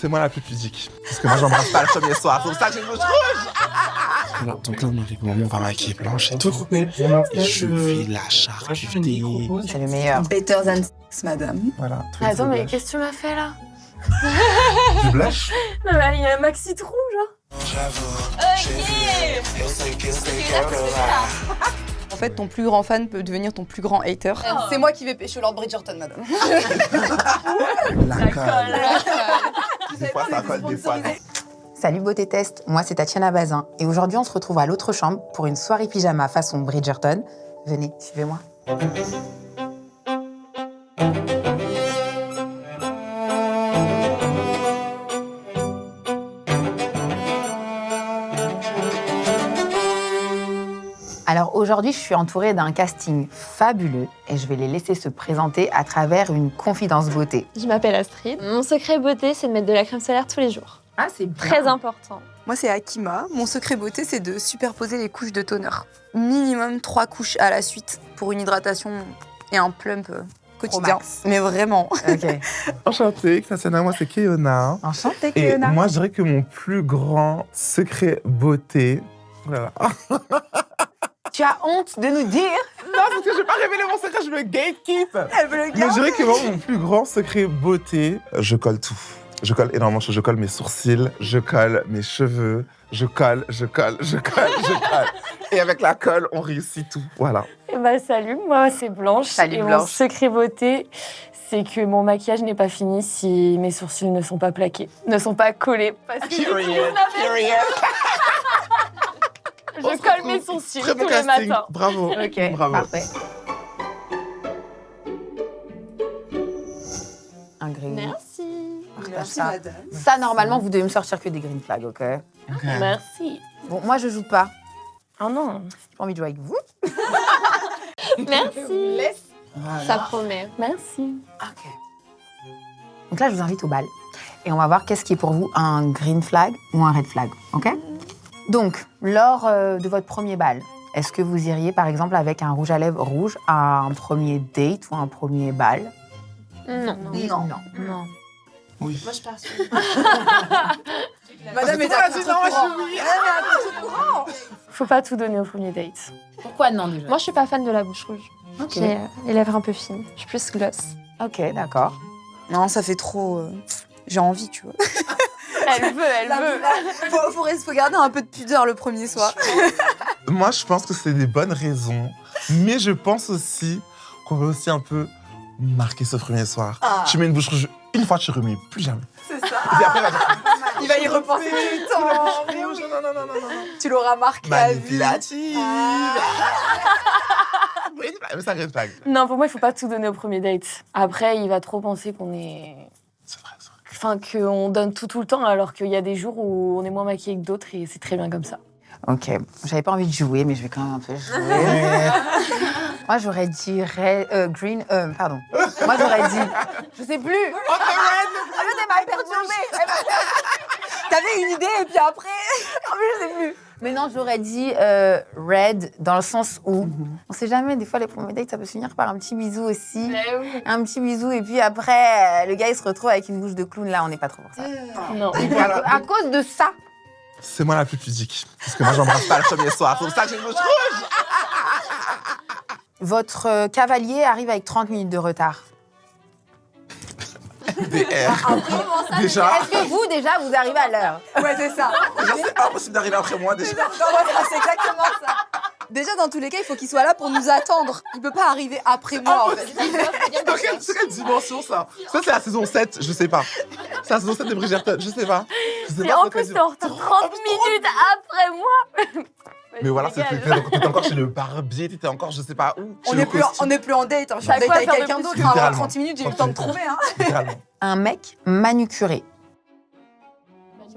C'est moi la plus pudique. Parce que moi, j'embrasse pas le premier soir. C'est pour ça que j'ai une bouche rouge. Alors, donc là, on arrive au moment où on va maquiller Blanche et tout. Et je vais la charcuter. C'est le meilleur. Better than sex, madame. Voilà. Attends, mais qu'est-ce que tu m'as fait là? Tu blushes? Non, mais il y a un maxi trou, genre. En fait, ton plus grand fan peut devenir ton plus grand hater. C'est moi qui vais pécho Lord Bridgerton, madame. La colle. Des fois, ça colle, des fois, non. Salut Beauté Test, moi c'est Tatiana Bazin et aujourd'hui on se retrouve à l'autre chambre pour une soirée pyjama façon Bridgerton. Venez, suivez-moi. Alors aujourd'hui, je suis entourée d'un casting fabuleux et je vais les laisser se présenter à travers une confidence beauté. Je m'appelle Astrid. Mon secret beauté, c'est de mettre de la crème solaire tous les jours. Ah, c'est Très important. Moi, c'est Akima. Mon secret beauté, c'est de superposer les couches de toner. Minimum 3 couches à la suite pour une hydratation et un plump quotidien. max. Mais vraiment. Ok. Enchantée, Tatiana, moi c'est Keona. Enchantée, Et Keona. moi, je dirais que mon plus grand secret beauté... Voilà. Tu as honte de nous dire? Non, parce que je vais pas révéler mon secret, je me gatekeep. Elle veut le Mais je dirais que moi, mon plus grand secret beauté, je colle tout. Je colle énormément de choses. Je colle mes sourcils, je colle mes cheveux, je colle. Et avec la colle, on réussit tout. Voilà. Eh ben, salut, moi c'est Blanche. Salut, et mon Blanche. secret beauté, c'est que mon maquillage n'est pas fini si mes sourcils ne sont pas plaqués, ne sont pas collés. Parce que je colle mes sourcils Très bon tous les casting. matins. Bravo. Ok, Bravo. parfait. Un green. Merci. Partage ça. Ça, normalement, vous devez me sortir que des green flags, ok? Merci. Bon, moi, je joue pas. Oh non. J'ai pas envie de jouer avec vous. Merci. Ça promet. Merci. Ok. Donc là, je vous invite au bal. Et on va voir qu'est-ce qui est pour vous un green flag ou un red flag, ok? Donc, lors de votre premier bal, est-ce que vous iriez, par exemple, avec un rouge à lèvres rouge à un premier date ou un premier bal? Non. Non. Non. Oui. Moi je pars sur... Madame est à contre-courant. Faut pas tout donner au premier date. Pourquoi non, déjà? Moi je suis pas fan de la bouche rouge. Ok. J'ai les lèvres un peu fines. Je suis plus gloss. Ok, d'accord. Non, ça fait trop... J'ai envie, tu vois. Elle veut. Faut garder un peu de pudeur le premier soir. Moi, je pense que c'est des bonnes raisons. Mais je pense aussi qu'on veut aussi un peu marquer ce premier soir. Ah. Tu mets une bouche rouge une fois, tu remets plus jamais. C'est ça. Et puis après, Il va y repenser tout le temps. Mais oui. non. Tu l'auras marqué à vie. Manipulative. Oui, mais ça reste vague. Non, pour moi, il faut pas tout donner au premier date. Après, il va trop penser qu'on est... C'est vrai. Enfin, qu'on donne tout le temps, alors qu'il y a des jours où on est moins maquillé que d'autres et c'est très bien comme ça. Ok, j'avais pas envie de jouer, mais je vais quand même un peu jouer. Moi, j'aurais dit pardon. Moi, j'aurais dit... Je sais plus. Elle m'a perturbée. T'avais une idée et puis après... Je sais plus. Mais non, j'aurais dit red dans le sens où on sait jamais, des fois les premiers dates ça peut se finir par un petit bisou aussi. Un petit bisou et puis après le gars il se retrouve avec une bouche de clown, là on n'est pas trop pour ça. Non. Voilà. À cause de ça. C'est moi la plus pudique. Parce que moi, j'embrasse pas le premier soir. C'est pour ça que j'ai une bouche rouge. Votre cavalier arrive avec 30 minutes de retard. DR. Déjà, Est-ce que vous déjà vous arrivez à l'heure? Ouais, c'est ça. c'est impossible d'arriver après moi déjà. C'est exactement ça. Déjà, dans tous les cas, il faut qu'il soit là pour nous attendre. Il peut pas arriver après moi, en fait. C'est quelle dimension ça? Ça, c'est la saison 7, je sais pas. C'est la saison 7 de Bridgerton, je sais pas. Et en plus, t'es en retard 30 minutes après moi. Mais voilà, t'étais encore chez le barbier, t'étais encore, je sais pas où. On n'est plus en date. Hein. Je suis en T'as date quoi à avec faire de quelqu'un plus? d'autre. Enfin, en Littéralement. 30 minutes, j'ai eu le temps de trouver. Hein. Littéralement. Un mec manucuré.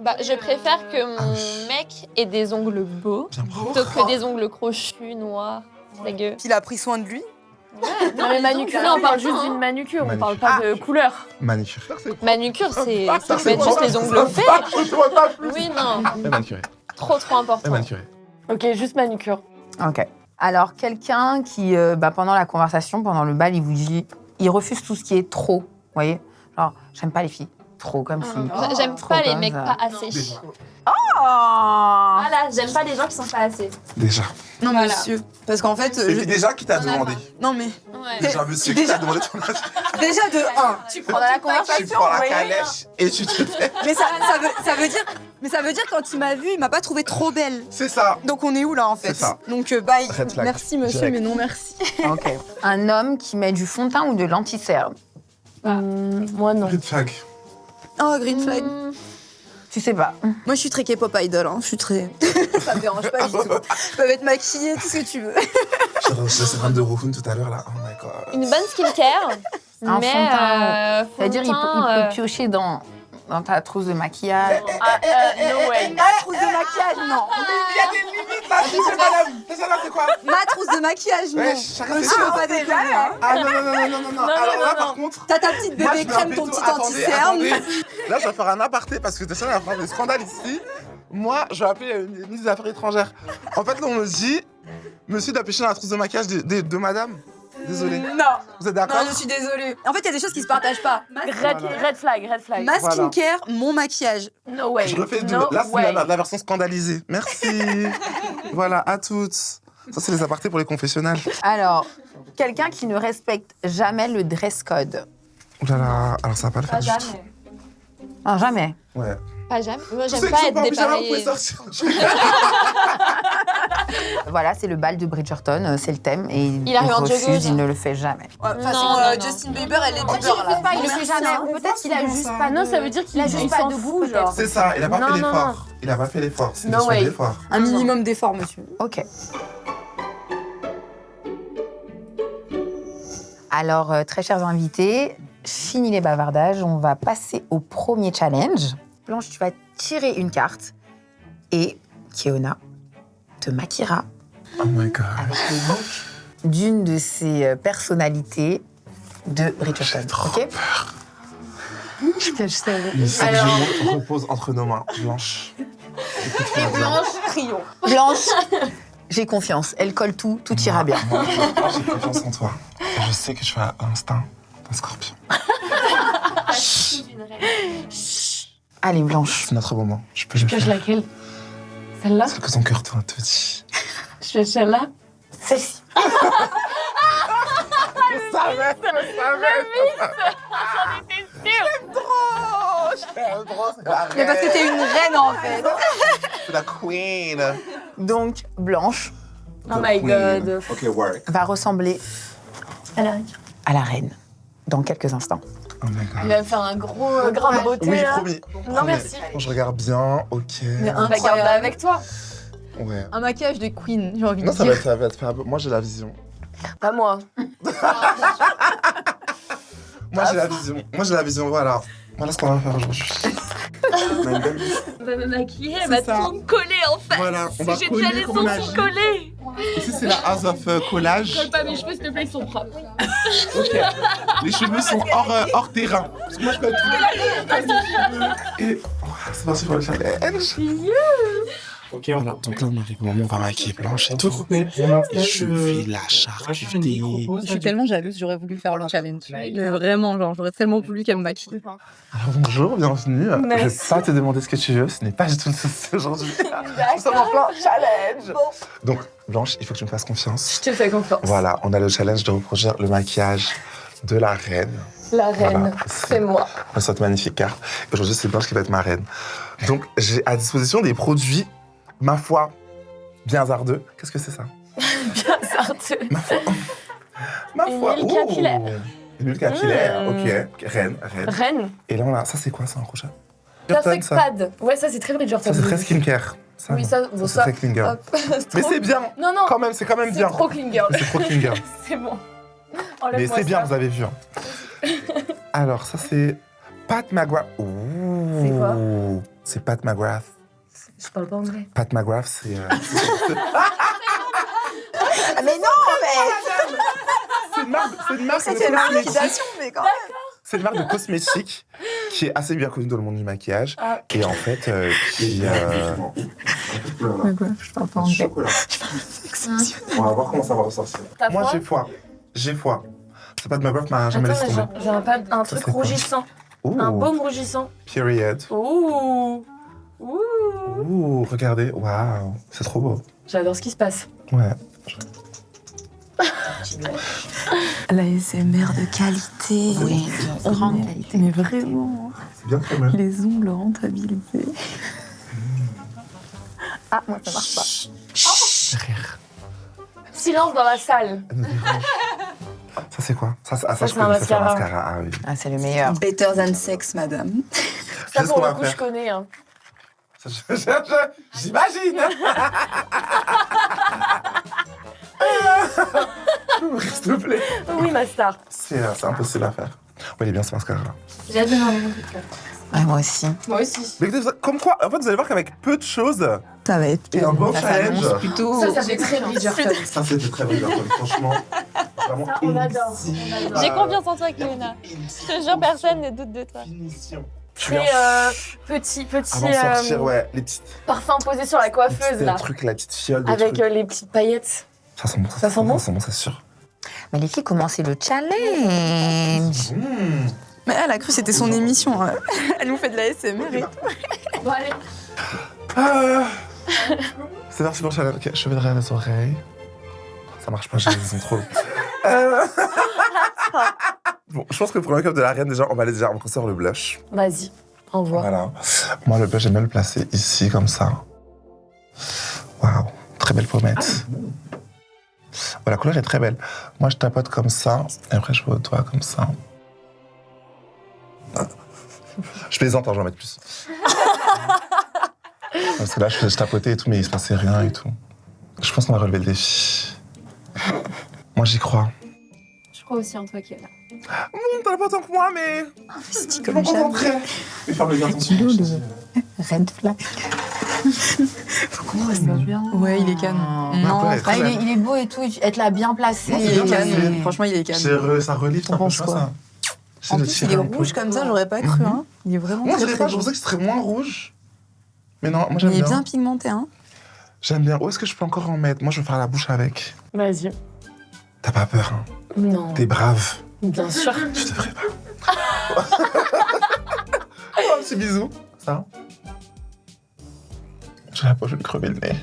Bah, je préfère que mon mec ait des ongles beaux Bien bravo. plutôt que des ongles crochus, noirs, dégueux. Puis il a pris soin de lui. Non mais manucure, on parle juste d'une manucure, on parle pas de couleur. Manucure. Manucure, c'est Ça, mettre juste les ongles faits. pas plus. Oui, non, Et manucuré. trop Et important. manucuré. Ok, juste manucure. Ok. Alors quelqu'un qui pendant la conversation, pendant le bal, il vous dit, il refuse tout ce qui est trop. Vous voyez, genre j'aime pas les filles. Trop comme si. J'aime Trop pas les comme mecs ça. pas assez. Oh Voilà, j'aime pas les gens qui sont pas assez. Déjà. Non, Voilà. monsieur. Parce qu'en fait, Et puis déjà, qui t'a demandé? non mais Ouais. Déjà, monsieur, qui t'a demandé ton âge? déjà de 1. Tu prends dans la Tu conversation. prends la oui. calèche et tu te fais. Mais ça veut dire quand il m'a vu, il m'a pas trouvé trop belle. C'est ça. Donc on est où là en fait? C'est ça. Donc bye. Red flag. Merci monsieur, Direct. mais non merci. Ok. Un homme qui met du fond de teint ou de l'anti-cerne. Moi non. Red flag. Oh green flag. Tu sais pas. Moi je suis très K-pop idol, hein. Je suis très. Ça me dérange pas du tout. Je peux être maquillée, tout ce que tu veux. J'ai reçu ce 22 Rohun tout à l'heure là. Oh my god. Une bonne skincare. Un mais fond de teint. fond de C'est-à-dire, il teint, peut piocher dans ta trousse de maquillage. no way. Ma trousse de maquillage, non. Il y a des limites là, c'est quoi? Ma trousse de maquillage, non. Ouais, chacun ses Monsieur, choses. faut pas déconner. Hein. Ah non. Alors là, par contre. T'as ta petite moi, bébé je mets un crème, ton veto. petit anti-cerne. Attendez. Là, je vais faire un aparté parce que déjà, il va faire des scandales ici. Moi, je vais appeler une ministre des Affaires étrangères. En fait, là, on me dit, monsieur doit pêcher dans la trousse de maquillage de madame. Désolé. Non. Vous êtes d'accord? Non, je suis désolée. En fait, il y a des choses qui se partagent pas. Red flag. Ma Voilà. skincare, mon maquillage. No way. Je refais du. No Là, c'est way. la version scandalisée. Merci. Voilà, à toutes. Ça, c'est les apartés pour les confessionnals. Alors, quelqu'un qui ne respecte jamais le dress code. Ouh là là, alors ça va pas le faire Pas du tout. jamais. Ah, jamais. Ouais. Pas jamais. Moi, Tous j'aime ceux qui pas sont être pas en pyjama, vous pouvez dépareillée. sortir. Voilà, c'est le bal de Bridgerton, c'est le thème. Et Il arrive en refuse, joggeuse. il ne le fait jamais. Ouais, de toute façon, Non, non. Justin Bieber, elle est Il Bieber là. il le fait Merci, jamais. hein. Ou peut-être qu'il a juste pas. Non, de- ça veut dire qu'il il a juste il pas s'en de goût, fout, peut-être. genre. C'est ça, il a pas Non, fait non, l'effort. Il a pas fait l'effort. C'est une No question way. d'effort. Un minimum d'effort, monsieur. Ok. Alors, très chers invités, fini les bavardages, on va passer au premier challenge. Blanche, tu vas tirer une carte et Kiona te maquillera Oh my god. avec le look d'une de ces personnalités de Bridgerton. J'ai trop Ok. Je savais. Le sac Alors- jumeau repose entre nos mains. Blanche. Écoute-moi bien. Blanche, Blanche, j'ai confiance. Elle colle tout, tout ira bien. Moi, j'ai confiance en toi. Et je sais que tu as l'instinct d'un scorpion. Allez, Blanche. C'est notre moment. Je peux le Cache faire. laquelle? Celle-là? Celle que ton cœur te dit. Je fais celle-là? Celle-ci. Je savais. Mais parce que t'es une reine en fait. C'est la queen. Donc, Blanche Oh my god. Ok, work. va ressembler Elle arrive. à la reine dans quelques instants. Oh my Il god. va me faire un gros grain de beauté, Oui, là. promis. Non, Promis. merci. Je regarde bien, ok. Mais Bah, garde-la avec toi. Ouais. Un maquillage de queen, j'ai envie de Non, dire. ça va être fait un peu. Moi, j'ai la vision. Pas moi. Moi, j'ai la vision. Moi, j'ai la vision, voilà. Voilà ce qu'on va faire aujourd'hui. On a une belle liste. On va me maquiller, elle C'est va ça. tout me coller en fait. Voilà, on va J'ai déjà coller les comme on a sourcils dit. collés. Ici, c'est la house of collage. Colle pas mes cheveux, s'il te plaît, ils sont propres. Ok. Les cheveux sont hors terrain. Parce que moi, je colle tout. Et c'est parti pour le challenge. Ok, voilà. Donc là, on arrive au moment où on va maquiller Blanche et tout. Et je fais la charcuterie. Je suis tellement jalouse, j'aurais voulu faire le challenge. Mais vraiment, genre, j'aurais tellement voulu qu'elle me maquille. Alors bonjour, bienvenue. Merci. Je vais pas te demander ce que tu veux, ce n'est pas du tout le souci aujourd'hui. Nous sommes en plein challenge. Donc Blanche, il faut que tu me fasses confiance. Je te fais confiance. Voilà, on a le challenge de reproduire le maquillage de la reine. La reine, Voilà. c'est moi. Cette magnifique carte. Aujourd'hui, c'est Blanche qui va être ma reine. Donc j'ai à disposition des produits, ma foi, bien hasardeux. Qu'est-ce que c'est ça? Bien sarteux. Ma foi. Ma Une foi. huile Ouh. capillaire. Une huile capillaire, Mmh. ok. Reine. Reine. Et là, on a... ça c'est quoi, ça, un rouge à Perfect ça. pad. Ouais, ça c'est très Bridgerton. Ça, c'est très skincare. Ça, Oui, non. ça, bon, c'est ça. très clean girl. Hop. Mais Trop- c'est bien. Non, non. Quand même, c'est quand même C'est bien. trop clean girl. C'est trop clean girl. C'est bon. Mais Enlève-moi c'est bien, ça. vous avez vu. Hein. Alors, ça, c'est Pat McGrath. Ouh. C'est quoi? C'est Pat McGrath. Je parle pas anglais. Pat McGrath, c'est... Ah, mais non, mais c'est une marque, c'est une marque de C'était une cosmétiques. liquidation, mais quand même. C'est une marque de cosmétiques qui est assez bien connue dans le monde du maquillage. Ah. Et en fait, qui... je parle pas anglais. On va voir comment ça va ressortir. T'as Moi, froid j'ai foi. J'ai foi. C'est Pat McGrath m'a jamais Attends, laissé mais tomber. j'ai un truc serait quoi? rougissant. Ouh. Un baume rougissant. Period. Ouh. Ouh. Ouh, regardez. Waouh. C'est trop beau. J'adore ce qui se passe. Ouais. La SMR de qualité. Oui, de grande qualité. Mais vraiment, C'est bien crémeux. les ongles rentabilisés. Ah, moi, ça marche pas. Rire. Silence dans la salle. Ça, c'est quoi? Ça, c'est je un connais, c'est un mascara. mascara. Ah oui. Ah, c'est le meilleur. Better than sex, madame. Ça, Qu'est-ce pour qu'on le va coup, je faire? connais. Hein. J'imagine. S'il te plaît. Oui, ma star. C'est impossible à faire. Ouais, il est bien ce mascara. J'ai hâte de voir mon Ouais, moi aussi. Moi aussi. Mais écoutez, comme quoi, en fait, vous allez voir qu'avec peu de choses Ça va être et un bon Ça challenge. s'annonce plutôt. Ça fait très Bridgerton. Ça, c'était très bien, franchement. Vraiment, Ça, on adore. élixir. On adore. J'ai confiance en toi, Kéna. Je te jure, personne ne doute de toi. Finition. Très petit Avant de sortir, ouais, les petites. parfum posé sur la coiffeuse, là. trucs, la petite fiole de Avec trucs. les petites paillettes. Ça sent bon, ça sent bon Ça sent bon, c'est sûr. Mais les filles, commencez le challenge. Mais elle a cru que c'était son émission. Hein. Elle nous fait de la SMR et tout. Bon, allez. C'est parti pour le challenge. Ok, cheveux derrière les oreilles. Ça marche pas, ils sont trop. Bon, je pense que pour le make-up de la reine, déjà, on va aller déjà on sort le blush. Vas-y, envoie. Voilà. Moi, le blush, j'aime bien le placer ici, comme ça. Waouh, très belle pommette. La couleur est très belle. Moi, je tapote comme ça, et après, je vais au doigt comme ça. Je plaisante, hein, je vais en mettre plus. Parce que là, je tapotais et tout, mais il se passait rien et tout. Je pense qu'on va relever le défi. Moi, j'y crois. Je crois aussi en toi, Kéna. T'en as pas autant que moi, mais... Investi Je comme m'en jamais. concentrer. Et ferme bien ton Red flag. Comment ça bien? Ouais, il est canon. Non, Ah, il est beau et tout. Être là bien placé. Non, c'est Il est bien canon. placé. Franchement, il est canon. Ça relie un peu, pense tu vois quoi ça. En plus, il est rouge comme ça, j'aurais pas cru. Hein. Il est vraiment Moi, très, je très pensais beau. qu'il serait moins rouge. Mais non, moi, j'aime Il est bien. bien pigmenté, hein. J'aime bien. Où est-ce que je peux encore en mettre? Moi, je veux faire la bouche avec. Vas-y. T'as pas peur, hein? Non. T'es brave. Bien sûr. Je te ferai pas. Oh, un petit bisou. Ça. Je vais lui crever le nez.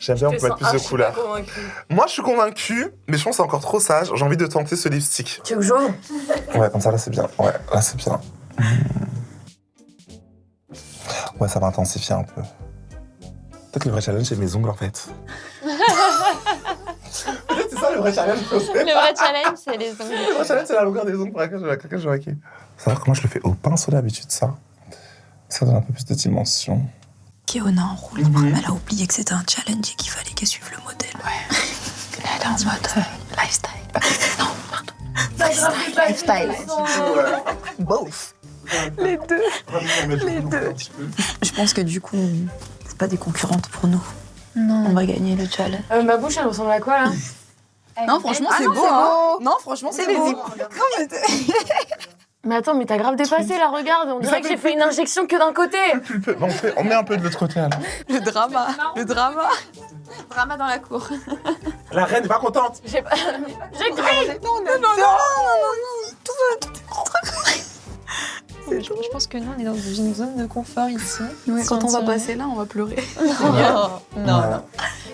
J'aime bien, on peut mettre plus de couleurs. Moi, je suis convaincue, mais je pense que c'est encore trop sage. J'ai envie de tenter ce lipstick. Tu veux que j'ouvre? Ouais, comme ça, là, c'est bien. Ouais, là, c'est bien. Ouais, ça va intensifier un peu. Peut-être le vrai challenge, c'est mes ongles, en fait. Peut-être c'est ça, le vrai challenge. Le vrai challenge, c'est les ongles. Le vrai challenge, c'est la longueur des ongles pour laquelle je vais hacker. Savoir comment je le fais au pinceau d'habitude, ça. Ça donne un peu plus de dimension. Kéona en roue libre, elle a oublié que c'était un challenge et qu'il fallait qu'elle suive le modèle. Elle est en mode lifestyle. Non, pardon. Lifestyle. Both. Les deux. Les deux. Je pense que du coup, c'est pas des concurrentes pour nous. Non. On va gagner le challenge. Ma bouche, elle ressemble à quoi, là? Non, franchement, c'est non, beau. c'est Hein. Non, franchement, c'est beau. beau. Mais attends, mais t'as grave dépassé, là, regarde. On dirait que j'ai fait une injection que d'un côté. Bon, on met un peu de l'autre côté, alors. Le drama. Le drama. Drama dans la cour. La reine n'est pas contente. J'ai crié. Non, non, non, non. Tout va. Je pense que nous, on est dans une zone de confort ici. Ouais, quand on va Sentir- passer là, on va pleurer. Non.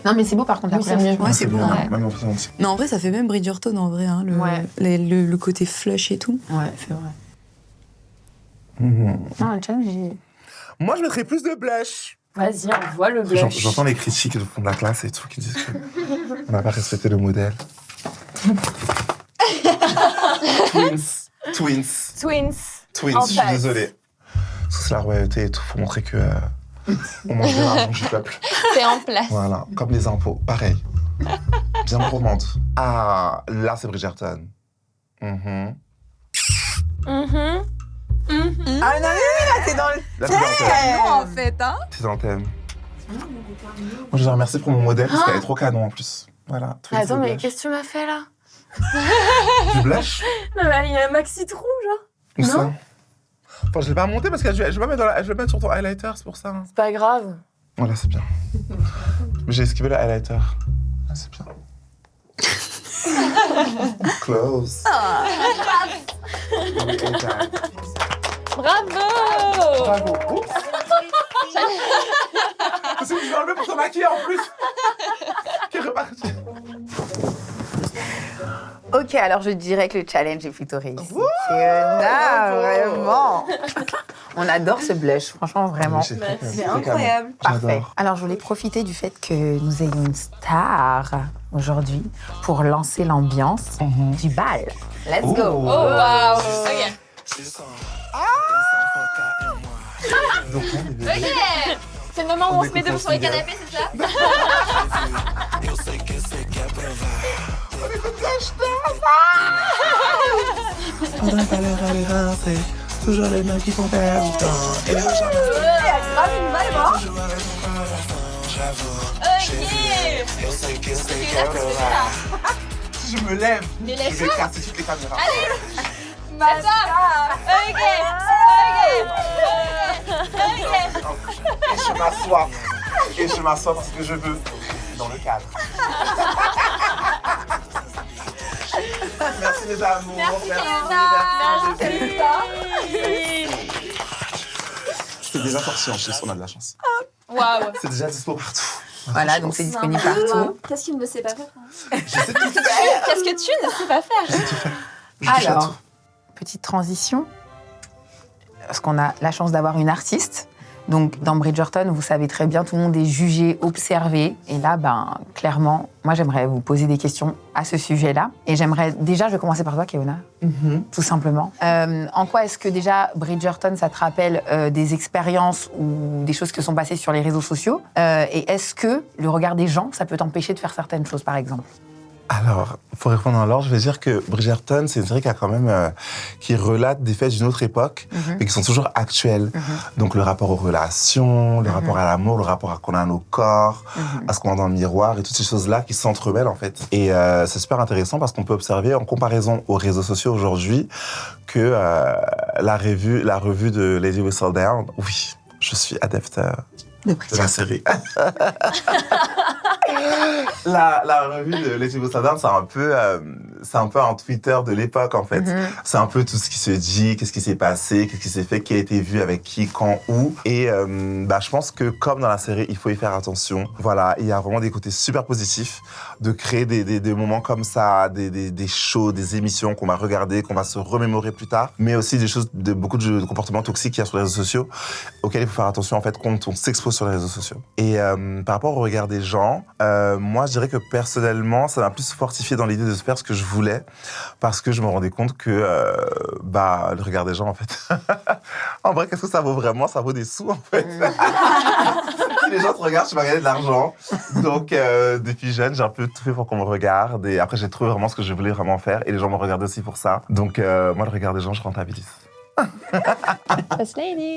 Non, mais c'est beau par contre la Oui, c'est couleur. mieux. Ouais, c'est beau. bien. Hein. Même en faisant aussi. Non, en vrai, ça fait même Bridgerton en vrai. Hein, Ouais. le côté flush et tout. Ouais, c'est vrai. Non, le challenge, Moi, je mettrais plus de blush. Vas-y, envoie le blush. J'entends les critiques au fond de la classe et tout qui disent qu'on n'a pas respecté le modèle. Twins. Twins. Twins, En je suis face. désolé. Parce que c'est la royauté et tout, faut montrer que on mange de l'argent du peuple. C'est en place. Voilà, comme les impôts, pareil. Bien gourmande. Ah, là c'est Bridgerton. Mhm. Ah non, mais là, t'es dans le Là t'es dans le thème. canon en fait, hein. T'es dans le thème. Moi je les remercie pour mon modèle parce qu'elle est trop canon en plus. Voilà. Twins Attends, de mais blush. qu'est-ce que tu m'as fait, là? Du blush. Non, mais il y a un maxi trou, genre. Où Non. ça? Enfin, je l'ai pas monté parce que je vais pas mettre je vais mettre sur ton highlighter, c'est pour ça. C'est pas grave. Voilà, c'est bien. Mais j'ai esquivé le highlighter. Ah, c'est bien. Close. Oui, exact. Bravo. Bravo. Oups. Parce que je vais enlever pour te maquiller en plus. Qui est reparti. Ok, alors je dirais que le challenge est plutôt réussi. Fiona, vraiment. On adore ce blush, franchement, vraiment. Oui, j'ai fait C'est comme- incroyable. Parfait. J'adore. Alors, je voulais profiter du fait que nous ayons une star aujourd'hui pour lancer l'ambiance du bal. Let's go. Oh, waouh. Ok. Donc, on est bébés. Ok. C'est le moment où on se met debout sur les canapés, c'est ça? Faudrait pas leur aller rincer. Toujours les mêmes qui font perdre du temps. Et les gens Grave une balle, moi. Ok. Si je me lève, Mais je vais lève-toi. casser toutes les caméras. Ok. Et je m'assois. Et je m'assois parce que je veux. Dans le cadre. Merci les amours. C'est déjà sorti en plus, on a de la chance. Waouh. C'est déjà dispo partout. Voilà, donc c'est disponible partout. Qu'est-ce qu'il ne sait pas faire? Je sais tout faire. Qu'est-ce que tu ne sais pas faire? Je touche à Alors, tout. petite transition, parce qu'on a la chance d'avoir une artiste. Donc, dans Bridgerton, vous savez très bien, tout le monde est jugé, observé. Et là, clairement, moi, j'aimerais vous poser des questions à ce sujet-là. Et j'aimerais, déjà, je vais commencer par toi, Keona, tout simplement. En quoi est-ce que, déjà, Bridgerton, ça te rappelle des expériences ou des choses qui sont passées sur les réseaux sociaux? Et est-ce que le regard des gens, ça peut t'empêcher de faire certaines choses, par exemple? Alors, pour répondre en l'ordre, je vais dire que Bridgerton, c'est une série qui a quand même qui relate des faits d'une autre époque, mais qui sont toujours actuels. Donc le rapport aux relations, le rapport à l'amour, le rapport à qu'on a à nos corps, à ce qu'on a dans le miroir et toutes ces choses-là qui s'entremêlent en fait. Et c'est super intéressant parce qu'on peut observer en comparaison aux réseaux sociaux aujourd'hui que la revue de Lady Whistledown, oui, je suis adepte de la série. La revue de Lady Whistledown, c'est un peu un Twitter de l'époque, en fait. C'est un peu tout ce qui se dit, qu'est-ce qui s'est passé, qu'est-ce qui s'est fait, qui a été vu avec qui, quand, où. Et je pense que, comme dans la série, il faut y faire attention. Voilà, il y a vraiment des côtés super positifs de créer des moments comme ça, des shows, des émissions qu'on va regarder, qu'on va se remémorer plus tard, mais aussi beaucoup de comportements toxiques qu'il y a sur les réseaux sociaux, auxquels il faut faire attention, en fait, quand on s'expose sur les réseaux sociaux. Et par rapport au regard des gens, moi, je dirais que personnellement, ça m'a plus fortifié dans l'idée de faire ce que je voulais, parce que je me rendais compte que le regard des gens, en fait, en vrai, qu'est-ce que ça vaut vraiment? Ça vaut des sous, en fait. Si les gens te regardent, tu vas gagner de l'argent. Donc, depuis jeune, j'ai un peu tout fait pour qu'on me regarde, et après, j'ai trouvé vraiment ce que je voulais vraiment faire, et les gens me regardaient aussi pour ça. Donc, moi, le regard des gens, je rentabilise. First lady.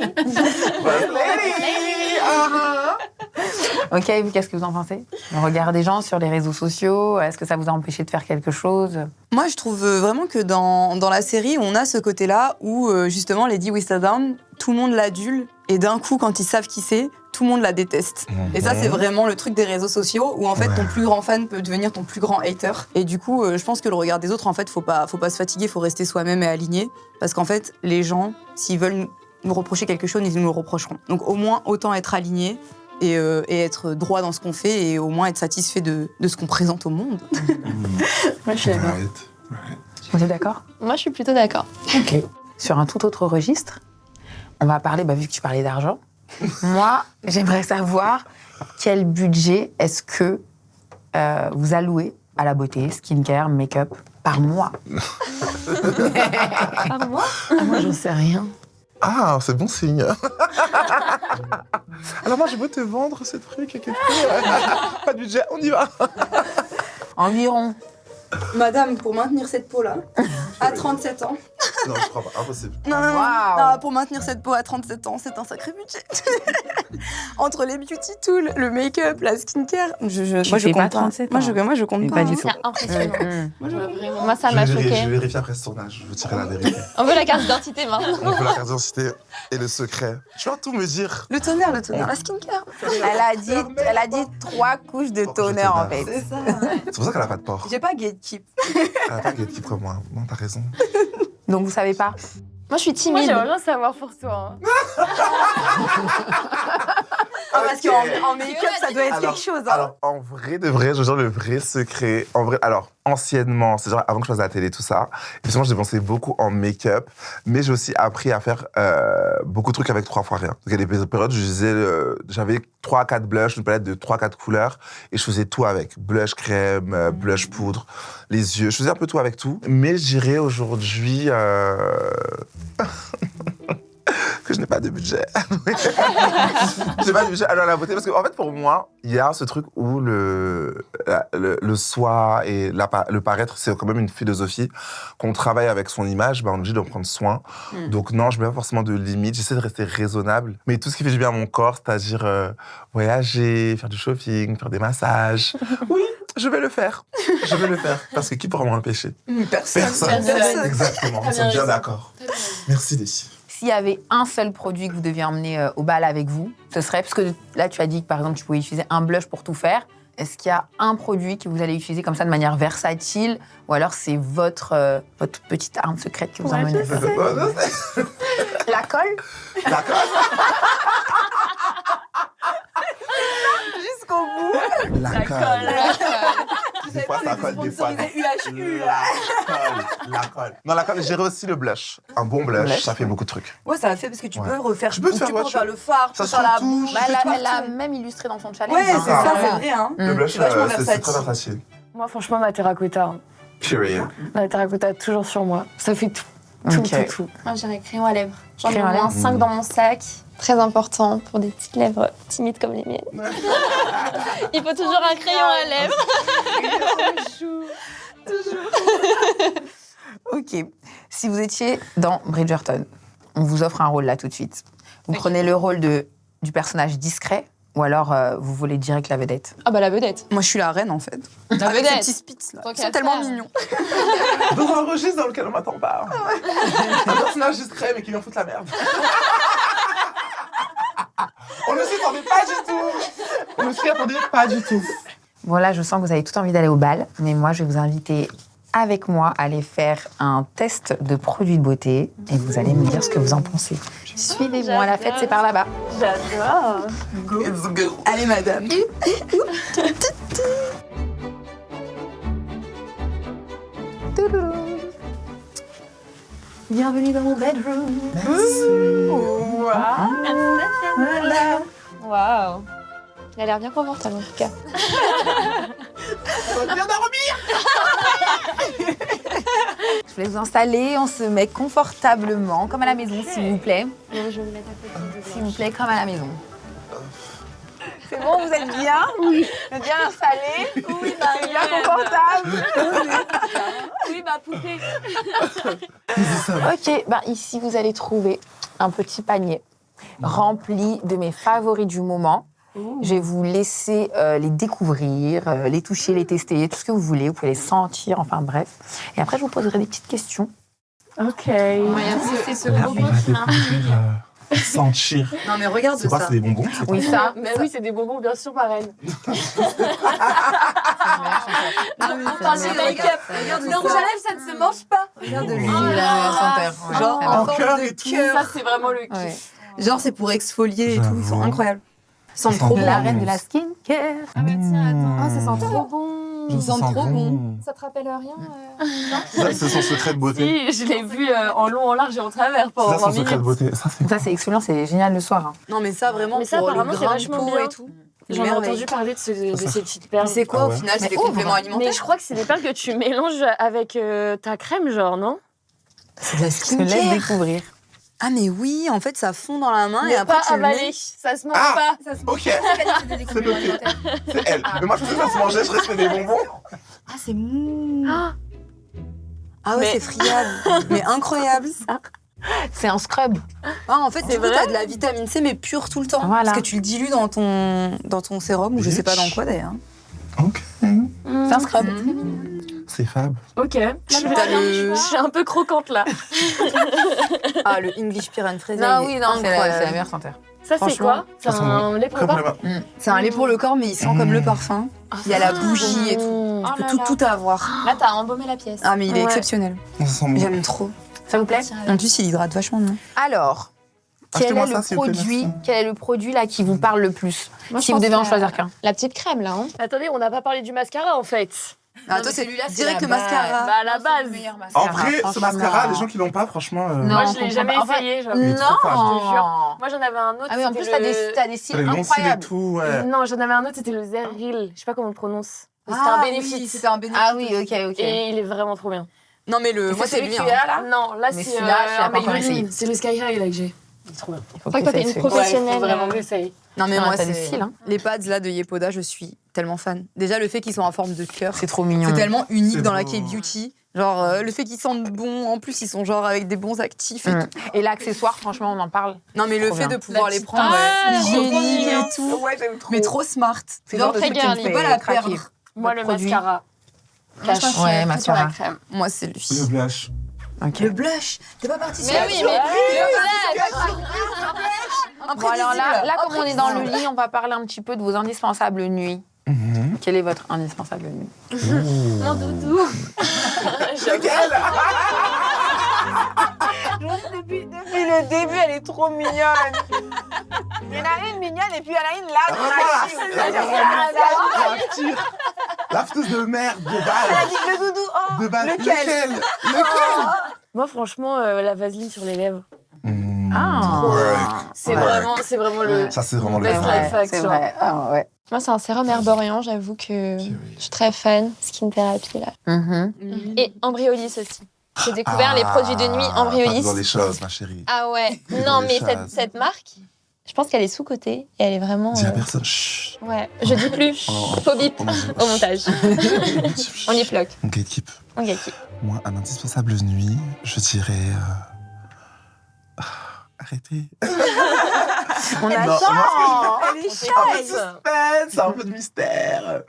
Ok, vous, qu'est-ce que vous en pensez? Le regard des gens sur les réseaux sociaux, est-ce que ça vous a empêché de faire quelque chose? Moi, je trouve vraiment que dans la série, on a ce côté-là où, justement, Lady Whistledown, tout le monde l'adule, et d'un coup, quand ils savent qui c'est, tout le monde la déteste. Et ça, c'est vraiment le truc des réseaux sociaux, où en fait, ton plus grand fan peut devenir ton plus grand hater. Et du coup, je pense que le regard des autres, en fait, faut pas se fatiguer, faut rester soi-même et aligné. Parce qu'en fait, les gens, s'ils veulent nous reprocher quelque chose, ils nous le reprocheront. Donc au moins, autant être aligné et être droit dans ce qu'on fait et au moins être satisfait de ce qu'on présente au monde. Moi, je suis d'accord. Vous êtes d'accord? Moi, je suis plutôt d'accord. Ok. Sur un tout autre registre, on va parler, vu que tu parlais d'argent, moi, j'aimerais savoir quel budget est-ce que vous allouez à la beauté, skincare, make-up, par mois? Par mois? Moi, j'en sais rien. Ah, c'est bon signe. Alors moi, je veux te vendre ce truc. Pas de budget, on y va. Environ. Madame, pour maintenir cette peau-là, à 37 ans, Non, je crois pas. Impossible. Non, non, non. Waouh. Non, pour maintenir cette peau à 37 ans, c'est un sacré budget. Entre les beauty tools, le make-up, la skincare, moi je fais pas compte pas. 37 Moi ans. je compte Mais pas. pas du tout. C'est impressionnant. Mm. Moi, ça m'a Je choqué. vais vérifier après ce tournage. Je vous dirai la vérité. On veut la carte d'identité maintenant. On veut la carte d'identité et le secret. Tu vas tout me dire. Le toner, la skincare. Elle a dit 3 couches de toner en fait. C'est ça. C'est pour ça qu'elle a pas de port. J'ai pas gatekeep. Elle a pas de gatekeep comme moi. Non, t'as raison. Donc vous savez pas. Moi, je suis Moi, timide. j'aimerais bien savoir pour toi. hein. Parce qu'en make-up, ça doit être quelque chose. Hein. Alors, en vrai, de vrai, je veux dire le vrai secret. En vrai, alors, anciennement, c'est genre avant que je fasse la télé, tout ça, effectivement, j'ai dépensé beaucoup en make-up, mais j'ai aussi appris à faire beaucoup de trucs avec 3 fois rien. Donc, il y a des périodes où j'avais 3 à 4 blushs, une palette de 3 à 4 couleurs, et je faisais tout avec. Blush crème, blush poudre, les yeux. Je faisais un peu tout avec tout. Mais je dirais aujourd'hui que je n'ai pas de budget. Je n'ai pas de budget à la beauté. Parce qu'en fait, pour moi, il y a ce truc où le soi et le paraître, c'est quand même une philosophie. Qu'on travaille avec son image, on est obligé d'en prendre soin. Donc non, je ne mets pas forcément de limites. J'essaie de rester raisonnable. Mais tout ce qui fait du bien à mon corps, c'est-à-dire voyager, faire du shopping, faire des massages. Oui, je vais le faire. Je vais le faire. Parce que qui pourra m'en empêcher? Personne. Exactement. Nous sommes bien d'accord. Merci, Daisy. S'il y avait un seul produit que vous deviez emmener au bal avec vous, ce serait, parce que là tu as dit que par exemple tu pouvais utiliser un blush pour tout faire, est-ce qu'il y a un produit que vous allez utiliser comme ça de manière versatile, ou alors c'est votre petite arme secrète que vous emmenez? La colle? D'accord. Jusqu'au bout. La colle. Des fois, ça colle, des fois. La colle. Non, la colle, j'irais aussi le blush. Un bon blush, ça fait beaucoup de trucs. Ouais, ça a fait parce que tu Ouais. peux refaire. Tu peux faire, ouais, refaire le phare, tu ça peux se faire la retouche. bouche. Bah, Je fais tout. elle a même illustré dans son challenge. Ouais, hein. c'est ça, Ah, c'est vrai. Hein. Le blush, C'est vachement c'est très versatile. versatile. Moi, franchement, ma terracotta. hein. Period. Ma terracotta, toujours sur moi. Ça fait tout. Ok. Tout. Moi, j'irais crayon à lèvres. J'en ai Crayon à au moins lèvres. 5 dans mon sac. Très important pour des petites lèvres timides comme les miennes. Il faut toujours un crayon à lèvres. Ok. Si vous étiez dans Bridgerton, on vous offre un rôle là tout de suite. Vous prenez le rôle du personnage discret, ou alors vous voulez direct la vedette? Ah bah la vedette. Moi, je suis la reine en fait. La Avec ces vedette. petits spits là. Tant Ils qu'à sont tellement faire. mignons. Dans un registre dans lequel on m'attend pas. Un personnage discret, mais qui vient foutre la merde. On ne s'y attendait pas du tout. On ne s'y attendait pas du tout. Voilà, je sens que vous avez tout envie d'aller au bal, mais moi, je vais vous inviter avec moi à aller faire un test de produits de beauté et vous allez me dire ce que vous en pensez. Suivez-moi, la fête, c'est par là-bas. J'adore. Let's go. Allez, madame. Bienvenue dans mon bedroom. Waouh. Il a l'air bien confortable en tout cas. Viens dormir. Je vais vous installer, on se met confortablement, comme à la maison, s'il vous plaît. Non, je vais me mettre à côté de S'il vous plaît, comme à la maison. C'est bon, vous êtes bien? Oui. Vous êtes bien installé? Oui, c'est bien confortable. Oui, ma poupée. Ok, ben ici, vous allez trouver un petit panier rempli de mes favoris du moment. Je vais vous laisser les découvrir, les toucher, les tester, tout ce que vous voulez. Vous pouvez les sentir, enfin bref. Et après, je vous poserai des petites questions. Ok. c'est ce gros Sentir. Non, mais regarde C'est quoi, ça. c'est des bonbons? C'est quoi? Oui, ça. Mais oui, c'est des bonbons, bien sûr, ma reine. Non, mais parle de make-up. Regarde Le ça. rouge à lèvres, ça ne se mange pas. Regarde Oui, lui. la senteur. Genre Ouais, en en forme cœur de et tout. cœur. Ça, c'est vraiment le kiff. ouais. Genre, c'est pour exfolier et tout. Ils sont J'avoue. incroyables. Ils sentent Ils trop sentent bon. La reine de la skincare. Ah bah tiens, attends. Ah, ça sent trop bon. Ils sentent trop bon. Ça te rappelle rien Ça, c'est son secret de beauté. Si, je l'ai vu en long, en large et en travers C'est pendant ça 20 son secret de minutes. beauté. Ça, c'est Ça, c'est excellent, c'est génial le soir. hein. Non, mais ça, vraiment, Mais ça, pour le apparemment, c'est grain de vachement peau bien. et tout. J'en ai Merveille. entendu parler de ces petites perles. Mais c'est quoi Ah au ouais. final? C'est Mais des ouvre. compléments alimentaires? Mais je crois que c'est des perles que tu mélanges avec ta crème, genre, non? C'est de la Je te laisse skincare. découvrir. Ah, mais oui, en fait, ça fond dans la main et Mais après, pas tu le avalé, mets. ça se mange Ah. pas. Ok, c'est noté. C'est elle. Mais moi, je faisais ça se manger, je restais des bonbons. Ah, c'est mou. Ah, Ah ouais, Mais- c'est friable. Mais incroyable. C'est un scrub. Ah, en fait, c'est vrai vrai, t'as de la vitamine C, mais pure tout le temps. Voilà. Parce que tu le dilues dans ton sérum, ou je sais pas dans quoi d'ailleurs. Ok. C'est un scrub. C'est fab. Ok. T'as le- Je suis un peu croquante là. Ah, le English Pear and Fraser. Non, il oui, est non, c'est incroyable. la meilleure senteur. Ça, c'est Franchement, quoi C'est ça sent un lait pour le corps. C'est un lait pour le corps, mais il sent comme le parfum. Il y a la bougie et tout. Mmh. Oh Tu peux là tout, là. tout avoir. Là, t'as embaumé la pièce. Ah, mais il est Ouais. exceptionnel. Ça sent bon. J'aime trop. Ça vous plaît? En plus, il hydrate vachement, non? Alors, quel Achetez-moi est le ça, s'il vous plaît, produit, merci. quel est le produit là qui vous parle le plus? Moi, je Si vous pense devez en que choisir qu'un. La petite crème, là. Hein. Attendez, on n'a pas parlé du mascara en fait. Ah, toi, c'est direct le mascara. Bah, à la base. En vrai, ce mascara, les gens qui l'ont pas, franchement. Moi, je l'ai comprends jamais pas. En fait, essayé. genre. Il est trop fab. Je te jure. Moi, j'en avais un autre. Ah oui, en c'était plus, t'as le- des C'est cils les longs cils et incroyables. tout, ouais. Non, j'en avais un autre, c'était le Zeril. Je sais pas comment on le prononce. Mais c'était Ah, un oui, bénéfice. c'était un bénéfice. Ah oui, ok. Et il est vraiment trop bien. Non, mais le. Et Moi, c'est c'est celui lui. que hein. tu as là? Non, là, Mais c'est celui-là, je l'ai pas un encore essayé. C'est le Sky High là que j'ai. Il est trop bien. Il faut Je crois que toi, t'es une t'essayes. professionnelle. Ouais, faut vraiment que j'essaye. Non, mais Ah, moi, t'as des c'est. styles, hein. Les pads là de Yepoda, je suis tellement fan. Déjà, le fait qu'ils sont en forme de cœur. C'est trop mignon. C'est tellement unique C'est dans la beau. K-beauty. Genre, le fait qu'ils sentent bon, en plus, ils sont genre avec des bons actifs et Mm. tout. Et l'accessoire, franchement, on en parle. Non, mais le Trop fait bien. de pouvoir La les petite prendre tasse. hygiénique Ah, et tout. Ouais, j'aime trop. Mais trop smart. C'est Genre, le genre de truc qui me tu fait peux pas la craquer. perdre. Moi, Le le produit. mascara. Moi, je pense que Ouais, c'est mascara. plutôt la crème. Moi, c'est lui. Le blush. Ok. Le blush. T'es pas parti sur Mais la oui, surprise. Bon, alors là, comme on est dans le Imprévisible. lit, on va parler un petit peu de vos indispensables nuits. Mhm. Quel est votre indispensable nuit? Mon doudou. Depuis le début, elle est trop mignonne. Il y en a une mignonne et puis il y en a une là. La fteuse de merde, de base. Le doudou, oh. De base. Lequel Moi, franchement, la vaseline sur les lèvres. Ah. C'est Ouais. vraiment le. Ça, c'est vraiment le Best vrai. life hack, C'est genre. vrai. Ah, ouais. Moi, c'est un sérum herborian, j'avoue que je suis très fan. Skin Therapy, là. Mhm. Et Embryolisse aussi. J'ai découvert les produits de nuit Embryolisse. Pas dans les choses, ma chérie. Ah ouais. Dans Non, les mais choses. cette marque, je pense qu'elle est sous-cotée et elle est vraiment... Dis à personne. Chut. Ouais, je dis plus. Oh, Faux bip oh mon Dieu. au montage. On y bloque. On gatekeep. On gagne. Moi, un indispensable nuit, je dirais. Arrêtez. On Non, attend. moi, Elle est Un peu de suspense, un peu de mystère.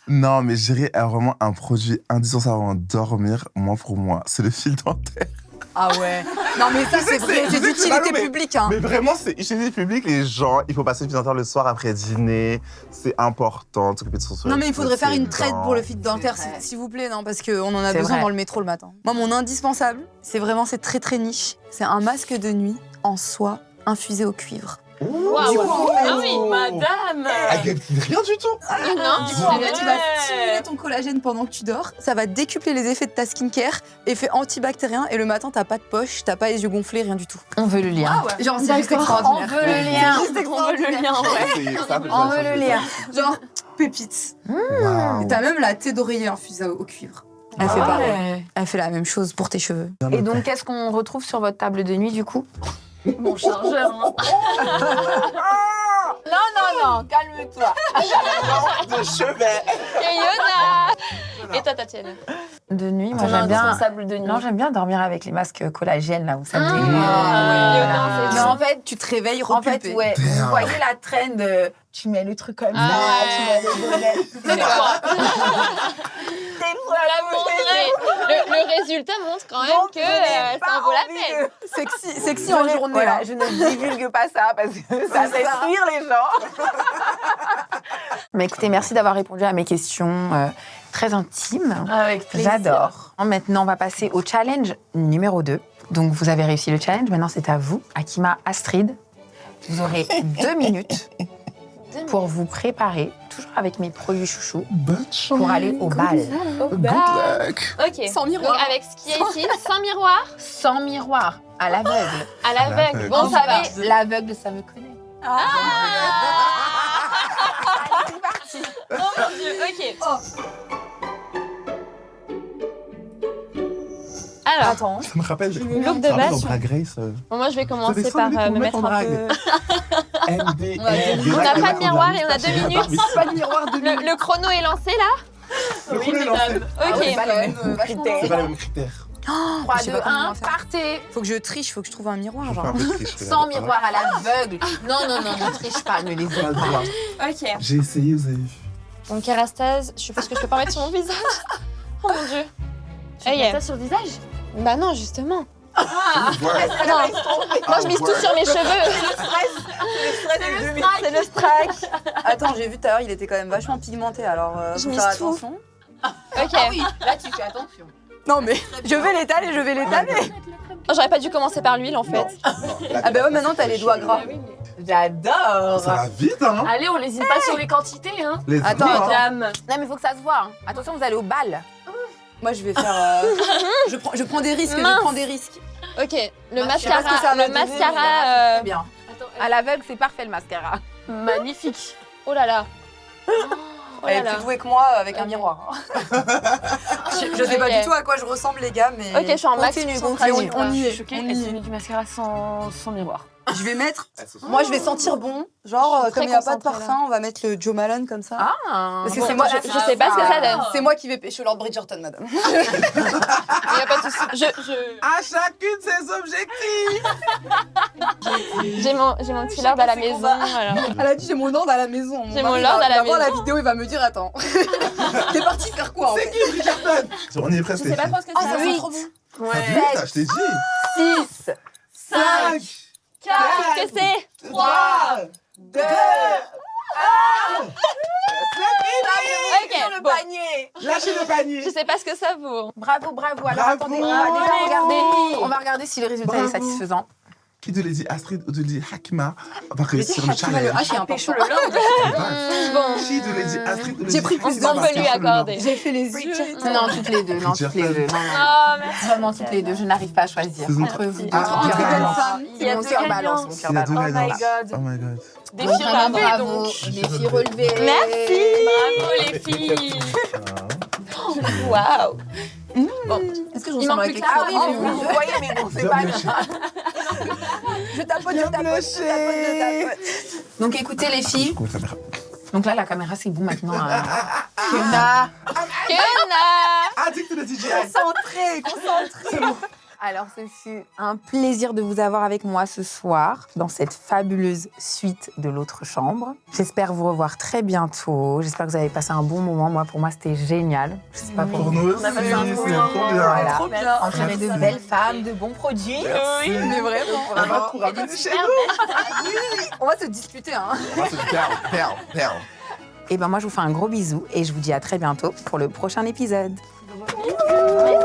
Non, mais je dirais vraiment un produit indispensable avant de dormir, moi pour moi, c'est le fil dentaire. Ah ouais. Non, mais ça, c'est vrai. C'est d'utilité mais- publique. Hein. Mais vraiment, c'est utilité publique, les gens, il faut passer le fil dentaire le soir après dîner, c'est important de s'occuper de son soin. Non, mais il faudrait faire une traite traite pour le fil dentaire, vrai. s'il vous plaît, non, parce qu'on en a C'est besoin vrai. dans le métro le matin. Moi, mon indispensable, c'est très très niche. C'est un masque de nuit en soie infusé au cuivre. Waouh. Du coup, en fait- Ah oui, madame. Ah, rien du tout. Non, Du coup, en fait, tu vas Ouais. stimuler ton collagène pendant que tu dors. Ça va décupler les effets de ta skincare, effet antibactérien. Et le matin, t'as pas de poche, t'as pas les yeux gonflés, rien du tout. On veut le lien. Genre, c'est juste D'accord. extraordinaire. On veut le lien. C'est juste extraordinaire. On veut le lien. Genre, pépite. Wow. Et t'as même la thé d'oreiller infusée au cuivre. Elle fait pareil. Elle fait la même chose pour tes cheveux. Et donc, qu'est-ce qu'on retrouve sur votre table de nuit du coup? Mon chargeur. Hein. Non, calme-toi. De chevet. Et Yona. Et toi, Tatiana? De nuit, moi Ton j'aime bien. indispensable de nuit. Non, j'aime bien dormir avec les masques collagène là où ça me Ah, dégoûte. ouais. Mais en fait, Tu te réveilles en fait, repulpé. ouais, vous Damn. voyez la trend, tu mets le truc comme ça, Ah tu mets le bonnet. C'est quoi? T'es fou à la Montrer. Le résultat montre quand même que ça en vaut la peine. Sexy en journée. Voilà, là. je ne divulgue pas ça parce que ça fait fuir les gens. Mais écoutez, merci d'avoir répondu à mes questions très intimes. Avec plaisir. J'adore. Maintenant, on va passer au challenge numéro 2. Donc, vous avez réussi le challenge. Maintenant, c'est à vous, Akima, Astrid. Vous aurez 2 minutes pour vous préparer, toujours avec mes produits chouchous, Bonne chance. pour aller au bal. Good luck. Ok. Sans miroir. Donc avec ce qui est ici, sans miroir, Sans miroir, à l'aveugle. à l'aveugle. l'aveugle. Bon, Vous ça va. savez, l'aveugle, ça me connaît. C'est parti. Oh mon Dieu, ok. Alors, Attends. Ça me rappelle. look de Ça me rappelle base, dans je- Drag Race. bon, moi je vais C'est commencer des par sons qu'on me met mettre en un drague. peu... MDR. On n'a pas de miroir et on a 2 minutes. Pas de miroir de Le chrono est lancé là. Le chrono est lancé. Ok. C'est pas les mêmes critères. C'est pas les mêmes critères. 3, je sais 2, pas comment 1, faire. partez. Faut que je triche, faut que je trouve un miroir, Je fais genre. un peu de triche, Sans regarde. miroir à l'aveugle. Non, ne triche pas, ne les aide pas. Ok. J'ai essayé, vous avez vu. Donc, Kerastase, je suppose que je peux pas mettre sur mon visage. Oh mon dieu. Tu mets ça sur le visage? Bah non, justement. Ouais. Non, moi je mise tout sur mes cheveux. C'est le strike. Attends, j'ai vu tout à l'heure, il était quand même vachement pigmenté, alors Je faut mise faire tout. attention. Ok. Là, tu fais attention. Non mais, je vais l'étaler, Oh, j'aurais pas dû commencer par l'huile en fait. Ah bah ouais, maintenant t'as les doigts gras. J'adore. Ça va vite, hein. Allez, on lésine pas sur les quantités, hein. Les Attends, doigts, hein. Madame. Non, mais il faut que ça se voit. Hein. Attention, vous allez au bal. Moi je vais faire... je prends des risques, Mince. je prends des risques. Ok, le Je sais pas ce que ça mascara. va Le donner, mascara. Très bien. Attends, À l'aveugle, c'est parfait le mascara. magnifique. Oh là là. Oh Elle là est là. plus douée que moi avec un miroir. Je sais pas Ok. du tout à quoi je ressemble les gars, mais... Ok, je suis en max Continue, concentration. On y Je est, suis choquée, on elle y s'est est. mis du mascara sans miroir. Je vais mettre... Elles se sont- Moi je vais sentir bon, genre Je suis comme il très n'y a pas de concentrée, parfum, on va mettre le Joe Malone comme ça. Ah. Parce que Bon, c'est moi, je sais pas ce que ça donne. C'est moi qui vais pêcher Lord Bridgerton, madame. Il y a pas de souci. À chacune ses objectifs. J'ai mon petit lord à la maison. Alors. Elle a dit j'ai mon lord à la maison. J'ai mari mon lord va- à la va voir maison. la vidéo, il va me dire attends. T'es parti faire quoi en fait? Bridgerton. On y est presque. Je sais pas trop ce que Ah, c'est. ça oui. sent trop bon. T'as vu, ça, je t'ai dit. 6, 5, Qu'est-ce que c'est? 3, 2, Ok, bon. panier. lâchez le panier. Je sais pas ce que ça vaut. Bravo, bravo. Alors Bravo. attendez, on va déjà Bravo. regarder. On va regarder si le résultat est Bravo. satisfaisant. Qui te l'a dit Astrid ou te l'a dit Hakima va réussir le Hakima, le challenge. H est important. Bon, Qui te l'a dit Astrid ou te l'a J'ai dit pris Hakima plus va on peut lui réussir le accorder. J'ai fait les yeux. Non, toutes les deux. Non, toutes les deux. Non, non. Oh, merci. Vraiment toutes les deux. Je n'arrive pas à choisir. Saison Entre vous deux. Ah, mon ok, cœur balance. balance. Il y a Mon deux cœur gagnants. balance. Mon cœur Il y a deux balance. Oh my gagnants. god. Oh my god. Défi Vraiment relevé, bravo. donc. Défi relevé. Merci. Bravo les filles. Waouh. Est-ce que je Il ressemble manque à plus quelque que Ah ça. oui, mais vous voyez, mais bon, c'est pas grave. Je tapote, je tapote. Donc écoutez les filles. Coupe la caméra. Donc là, la caméra, c'est vous maintenant. Fiona. Ah, dis que tu l'as dit, Concentré. Alors, ce fut un plaisir de vous avoir avec moi ce soir dans cette fabuleuse suite de l'autre chambre. J'espère vous revoir très bientôt. J'espère que vous avez passé un bon moment. Moi, pour moi, c'était génial. Je sais pas pour Pour vous. nous aussi, On a passé un bon c'est moment. trop bien. Voilà. Trop bien. Entraîner de belles femmes, de bons produits. Oui, mais vraiment. On va tout ramener chez nous. On va se disputer, hein. On va se perdre. Et ben moi, je vous fais un gros bisou et je vous dis à très bientôt pour le prochain épisode. Bisous.